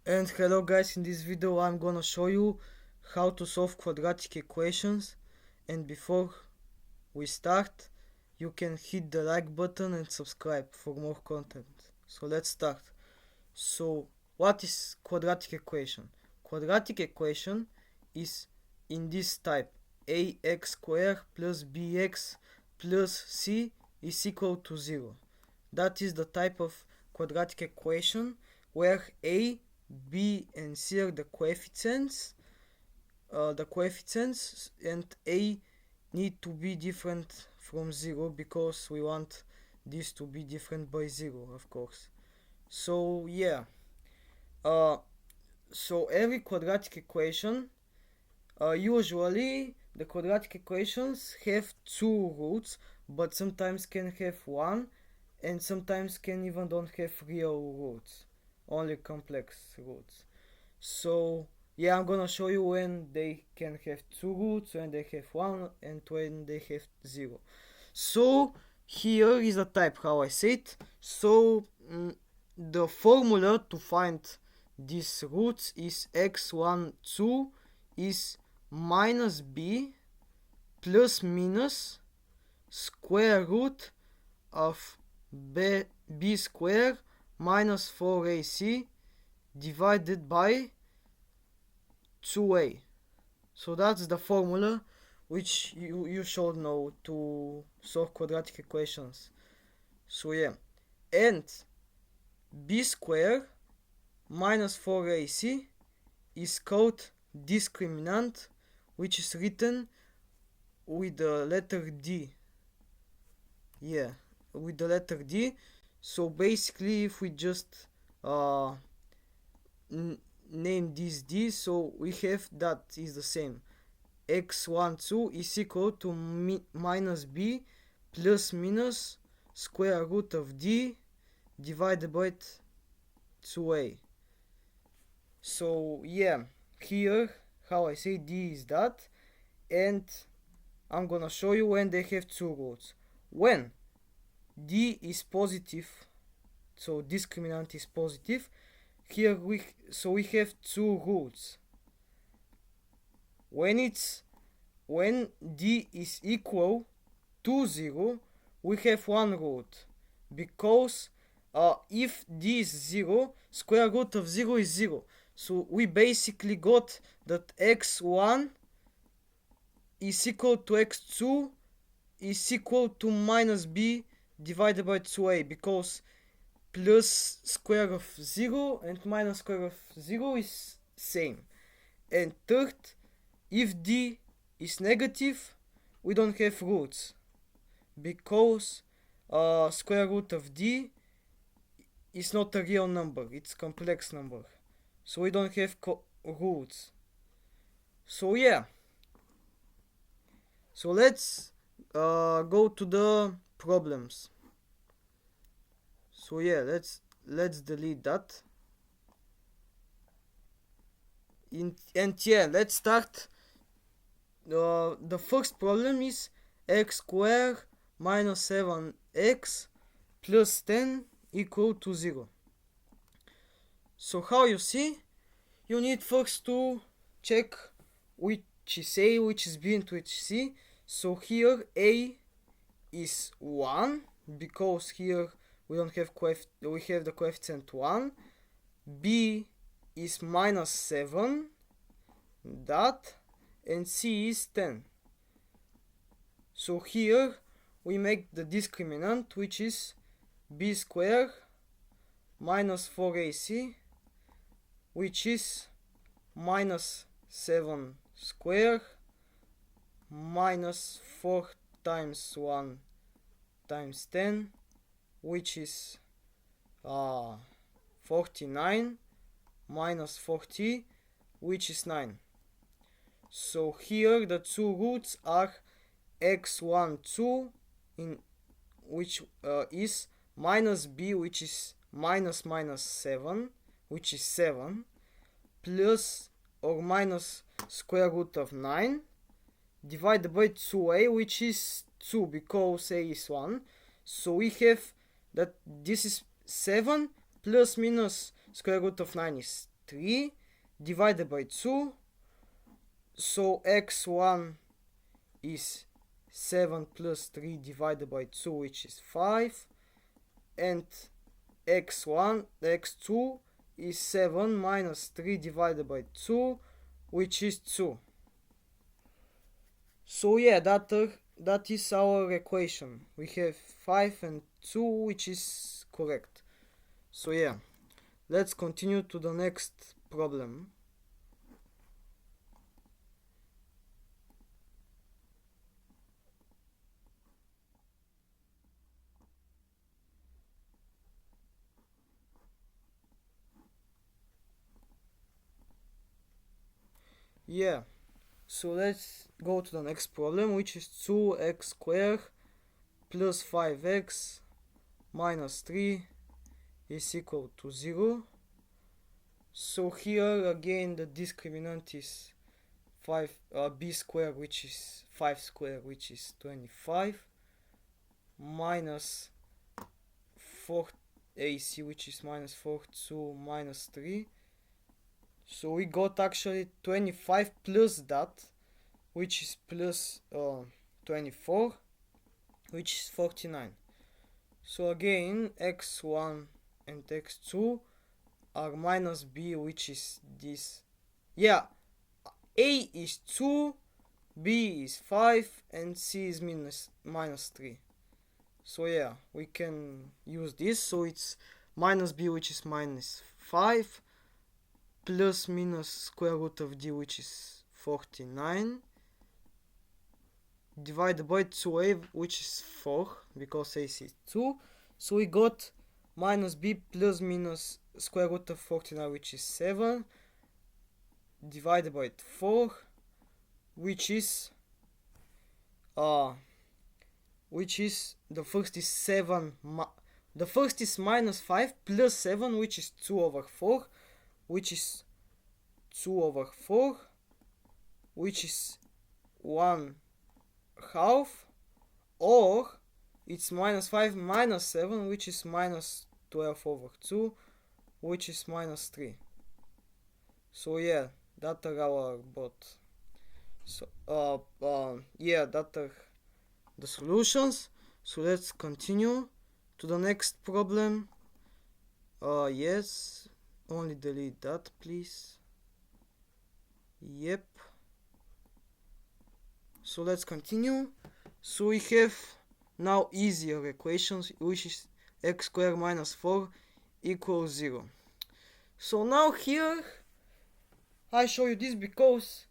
And hello guys, in this video I'm gonna show you how to solve quadratic equations. And before we start, you can hit the like button and subscribe for more content. So let's start. So what is quadratic equation? Quadratic equation is in this type: ax squared plus bx plus c is equal to 0. That is the type of quadratic equation where a, b and c are the coefficients, and a need to be different from 0 because we want this to be different by 0, of course. So yeah, uh, so every quadratic equation, usually the quadratic equations have two roots, but sometimes can have one, and sometimes can even don't have real roots, only complex roots. So yeah, I'm gonna show you when they can have two roots, when they have one, and when they have 0. So here is the type how I say it. So the formula to find these roots is x1 2 is minus b plus minus square root of b squared minus 4ac divided by 2a. So that's the formula which you should know to solve quadratic equations. So yeah, and b squared minus 4ac is called discriminant, which is written with the letter D. Yeah, with the letter D. So basically, if we just name this D, so we have that is the same. x1 2 is equal to minus b plus minus square root of d divided by 2a. So yeah, here how I say D is that, and I'm gonna show you when they have two roots. When D is positive, so discriminant is positive, here we have two roots. When D is equal to 0, we have one root, because if D is 0, square root of 0 is 0. So we basically got that x1 is equal to x2 is equal to minus b divided by 2a, because plus square of 0 and minus square of 0 is same. And third, if d is negative, we don't have roots, because square root of d is not a real number, it's complex number, so we don't have roots. So yeah, so let's go to the problems. So yeah, let's delete that. And yeah, let's start. The first problem is x squared minus 7x plus 10 equal to 0. So how you see, you need first to check which is a, which is b, and which is c. So here a is 1, because here we don't have we have the coefficient 1. B is minus 7, that, and c is 10. So here we make the discriminant, which is b squared minus 4ac, which is minus 7 squared minus 4 times 1 times 10, which is 49, minus 40, which is 9. So here the two roots are x1 2, in which is minus b, which is minus 7, which is 7, plus or minus square root of 9 divided by 2a, which is 2, because a is 1. So we have that this is 7 plus minus square root of 9 is 3 divided by 2. So x1 is 7 plus 3 divided by 2, which is 5. And x2 is 7 minus 3 divided by 2, which is 2. So yeah, that is our equation. We have 5 and 2, which is correct. So yeah, let's continue to the next problem. Yeah, so let's go to the next problem, which is 2x squared plus 5x minus 3 is equal to 0. So here again the discriminant is 5 b squared, which is 5 squared, which is 25, minus 4ac, which is minus 4, 2 minus 3. So we got actually 25 plus that, which is plus 24, which is 49. So again, x1 and x2 are minus b, which is this. Yeah, a is 2, b is 5, and c is minus 3. So yeah, we can use this. So it's minus b, which is minus 5, plus minus square root of d, which is 49, divided by 2a, which is 4, because a is 2. So we got minus b plus minus square root of 49, which is 7, divided by 4, which is the first is 7, the first is minus 5 plus 7, which is 2 over 4, which is 2 over 4, which is 1 half, or it's minus 5 minus 7, which is minus 12 over 2, which is minus 3. So yeah, that are our both. So yeah, that are the solutions. So let's continue to the next problem. Yes, only delete that, please. Yep. So let's continue. So we have now easier equations, which is x squared minus 4 equals 0. So now here I show you this because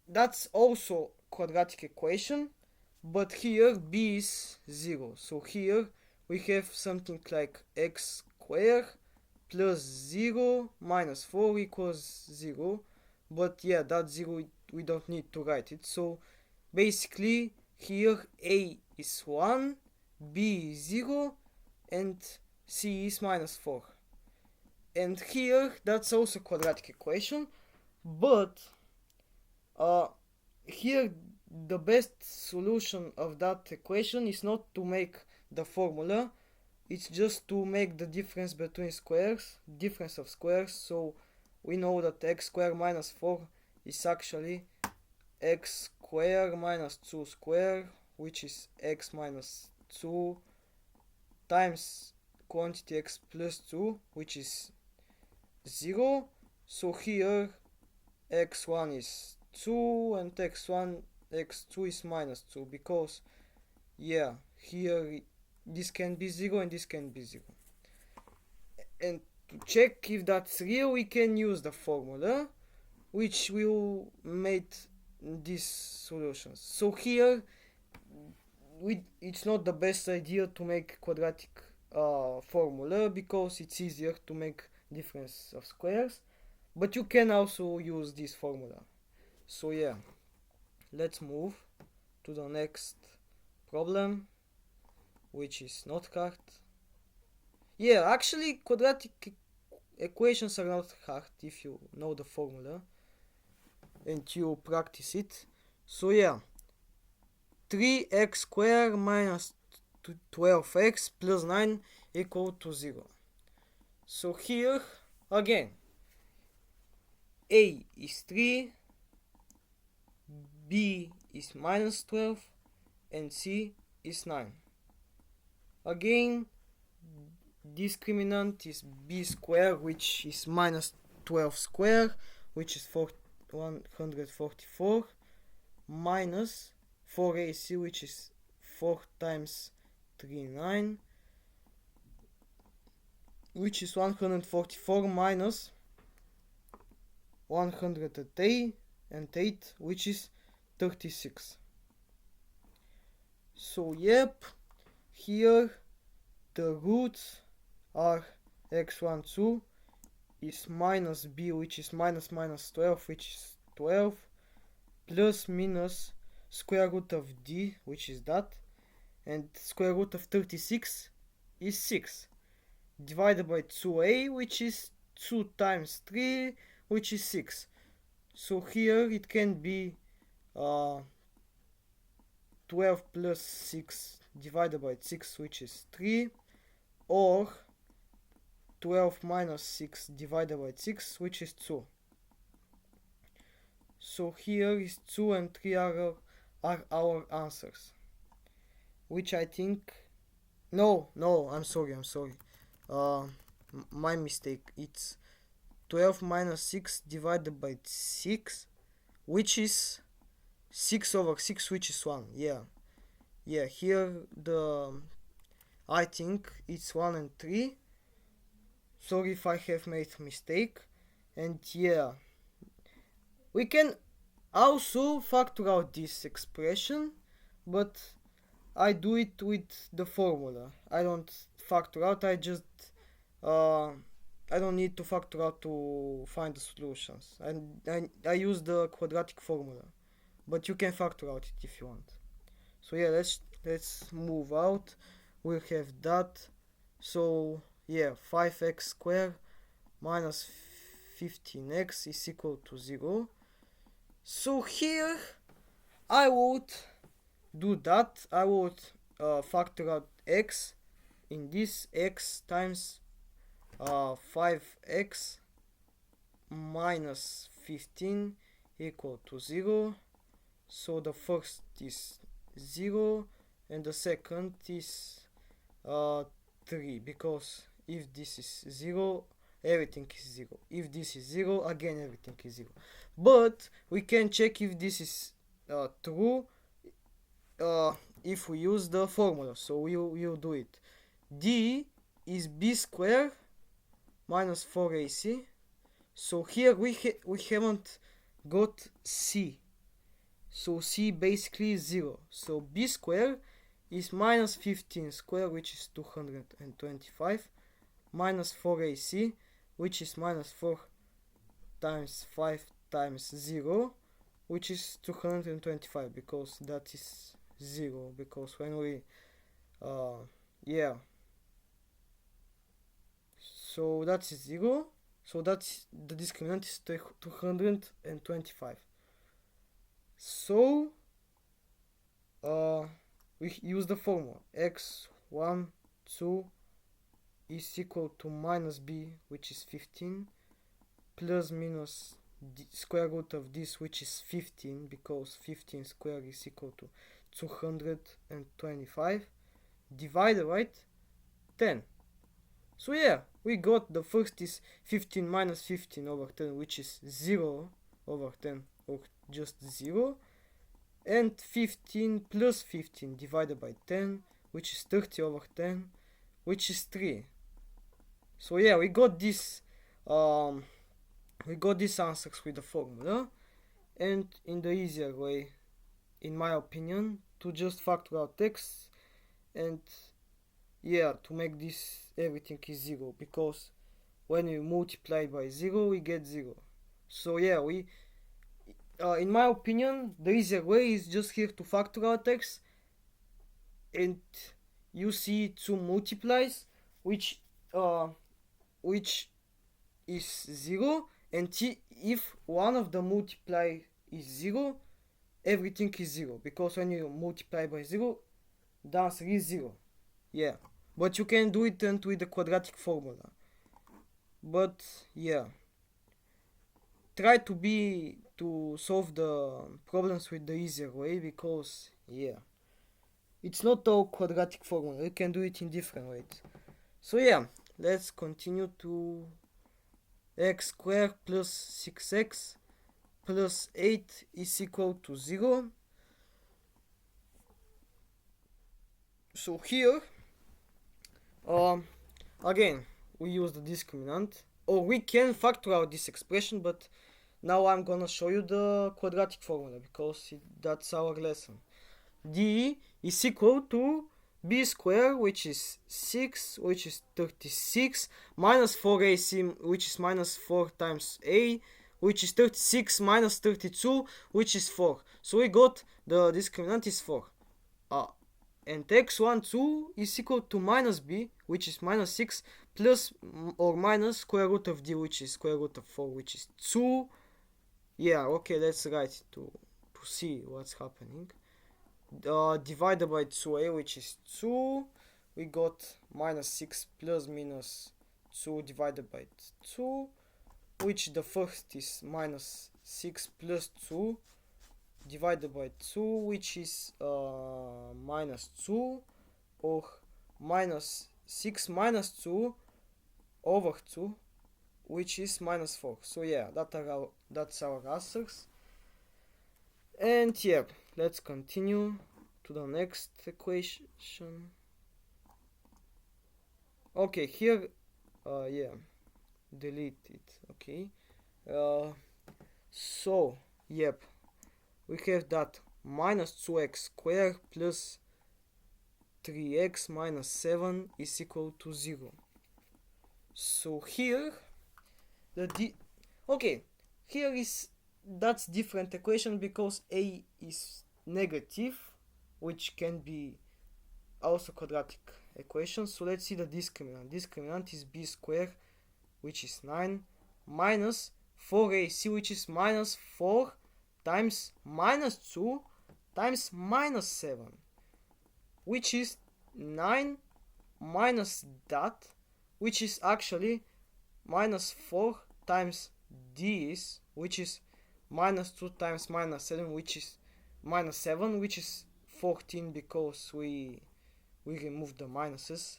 that's also quadratic equation, but here b is 0. So here we have something like x squared plus 0 minus 4 equals 0. But yeah, that 0 we don't need to write it. So basically here a is 1, b is 0, and c is minus 4. And here that's also quadratic equation, but here the best solution of that equation is not to make the formula, it's just to make the difference between squares, difference of squares. So we know that x squared minus 4 is actually x squared minus 2 squared, which is x minus 2 times quantity x plus 2, which is 0. So here x1 is 2 and x2 is minus 2, because yeah, here this can be 0 and this can be 0. And to check if that's real, we can use the formula, which will make these solutions. So here it's not the best idea to make quadratic formula, because it's easier to make difference of squares, but you can also use this formula. So yeah, let's move to the next problem, which is not hard. Yeah, actually quadratic equations are not hard if you know the formula and you practice it. So yeah, 3x squared minus 12x plus 9 equal to 0. So here again A is 3, B is minus 12, and C is 9. Again, discriminant is b squared, which is minus 12 squared, which is 144, minus 4ac, which is 4 times 3, 9, which is 144 minus 108, and 8, which is 36. So yep, here the roots are x1, 2 is minus b, which is minus 12, which is 12, plus minus square root of d, which is that, and square root of 36 is 6, divided by 2a, which is 2 times 3, which is 6. So here it can be 12 plus 6 divided by 6, which is 3, or 12 minus 6 divided by 6, which is 2. So here is 2 and 3 are our answers, which I think, no, I'm sorry, my mistake, it's 12 minus 6 divided by 6, which is 6 over 6, which is 1. Yeah, here I think it's 1 and 3. Sorry if I have made a mistake. And yeah, we can also factor out this expression, but I do it with the formula. I don't factor out, I don't need to factor out to find the solutions. And I use the quadratic formula, but you can factor out it if you want. So yeah, let's move out. We'll have that. So yeah, 5x squared minus 15x is equal to 0. So here I would do that. I would factor out x. In this, x times 5x minus 15 equal to 0. So the first is 0 and the second is 3, because if this is 0, everything is 0. If this is 0, again everything is 0. But we can check if this is true if we use the formula. So we'll do it. D is b squared minus 4ac. So here we haven't got c. So c basically is 0. So b squared is minus 15 squared, which is 225, minus 4ac, which is minus 4 times 5 times 0, which is 225, because that is 0, because when we yeah, so that's 0, so that's the discriminant is 225. So we use the formula x1, 2 is equal to minus b, which is 15, plus minus the square root of this, which is 15, because 15 squared is equal to 225, divided by 10. So yeah, we got the first is 15 minus 15 over 10, which is 0 over 10, or just 0, and 15 plus 15 divided by 10, which is 30 over 10, which is 3. So yeah, we got this answers with the formula, and in the easier way, in my opinion, to just factor out x, and yeah, to make this everything is 0, because when we multiply by 0 we get 0. So yeah, we in my opinion, the easier way is just here to factor out x, and you see 2 multiplies, which is 0, and if one of the multiply is 0, everything is 0, because when you multiply by 0, the answer is 0. Yeah, but you can do it with the quadratic formula. But yeah, try to solve the problems with the easier way, because yeah, it's not all quadratic formula, you can do it in different ways. So yeah, let's continue to x squared plus 6x plus 8 is equal to 0. So here, again, we use the discriminant, or we can factor out this expression, but now I'm gonna show you the quadratic formula, because that's our lesson. D is equal to b squared, which is 6, which is 36, minus 4ac, which is minus 4 times a, which is 36, minus 32, which is 4. So we got the discriminant is 4. And x1, 2 is equal to minus b, which is minus 6, plus or minus square root of d, which is square root of 4, which is 2. Yeah, okay, let's write to see what's happening. Divided by 2a, which is 2, we got minus 6 plus minus 2 divided by 2, which the first is minus 6 plus 2 divided by 2, which is minus 2, or minus 6 minus 2 over 2, which is minus 4. So yeah, that's our answers. And yeah, let's continue to the next equation. Okay, here, yeah, delete it. Okay, so yep, we have that minus 2x squared plus 3x minus 7 is equal to 0. So here okay, here is that's different equation, because a is negative, which can be also quadratic equation. So let's see the discriminant. Discriminant is b squared, which is 9, minus 4ac, which is minus 4 times minus 2 times minus 7, which is 9 minus that, which is actually minus 4 times this, which is minus 2 times minus 7, which is minus 7, which is 14, because we remove the minuses,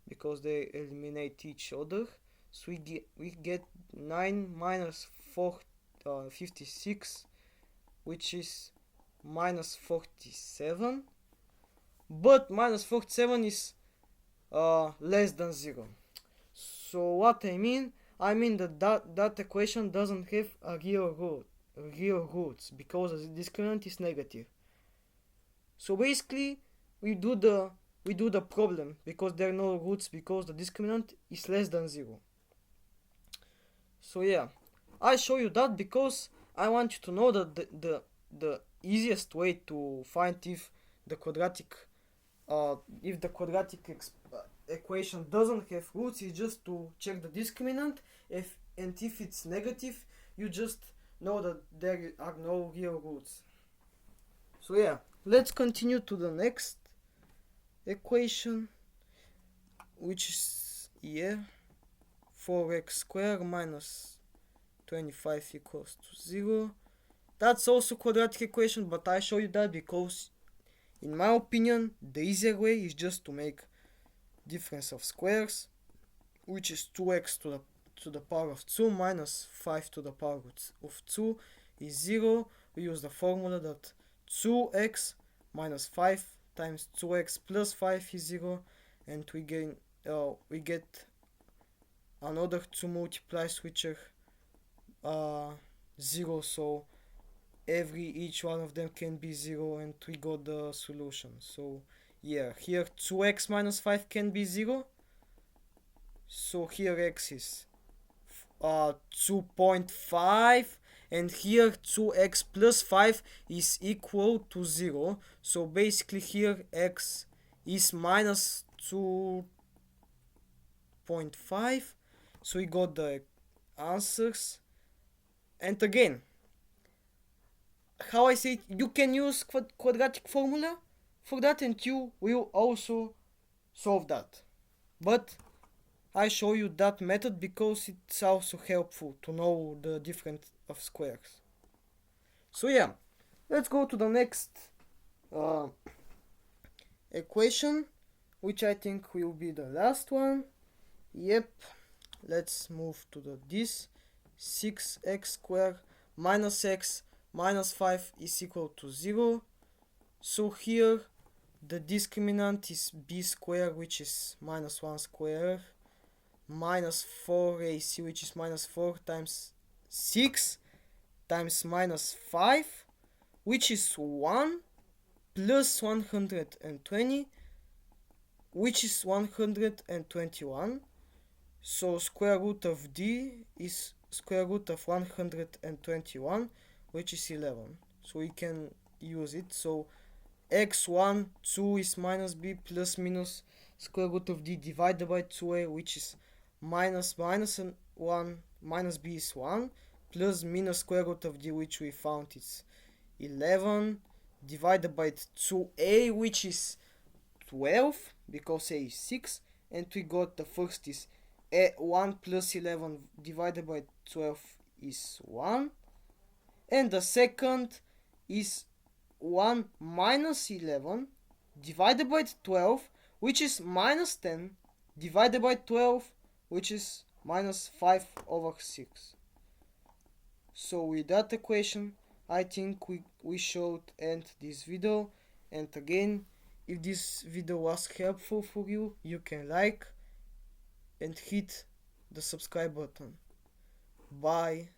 because they eliminate each other. So we get 9 minus 4, 56, which is minus 47, but minus 47 is less than 0. So what I mean that equation doesn't have a real roots, because the discriminant is negative. So basically we do the problem, because there are no roots, because the discriminant is less than 0. So yeah, I show you that because I want you to know that the easiest way to find if the quadratic equation doesn't have roots is just to check the discriminant. If it's negative, you just know that there are no real roots. So yeah, let's continue to the next equation, which is 4x squared minus 25 equals to 0. That's also quadratic equation, but I show you that because in my opinion the easier way is just to make difference of squares, which is 2x to the power of 2 minus 5 to the power of 2 is 0. We use the formula that 2x minus 5 times 2x plus 5 is 0, and we get another two multiplies which are 0, so each one of them can be 0, and we got the solution. So yeah, here 2x minus 5 can be 0, so here x is 2.5, and here 2x plus 5 is equal to 0, so basically here x is minus 2.5. So we got the answers. And again, how I say it, you can use quadratic formula for that, and you will also solve that. But I show you that method because it's also helpful to know the difference of squares. So yeah, let's go to the next uh, equation, which I think will be the last one. Yep, let's move to this 6x squared minus x minus 5 is equal to 0. So here the discriminant is b squared, which is minus 1 squared, minus 4ac, which is minus 4 times 6 times minus 5, which is 1, plus 120, which is 121. So square root of d is square root of 121, which is 11. So we can use it. So x1, 2 is minus b plus minus square root of d divided by 2a, which is minus 1 minus b is 1, plus minus square root of d, which we found is 11, divided by 2a, which is 12, because a is 6, and we got the first is 1 plus 11 divided by 12 is 1, and the second is 1 minus 11 divided by 12, which is minus 10, divided by 12, which is minus 5 over 6. So with that equation, I think we should end this video. And again, if this video was helpful for you, you can like and hit the subscribe button. Bye.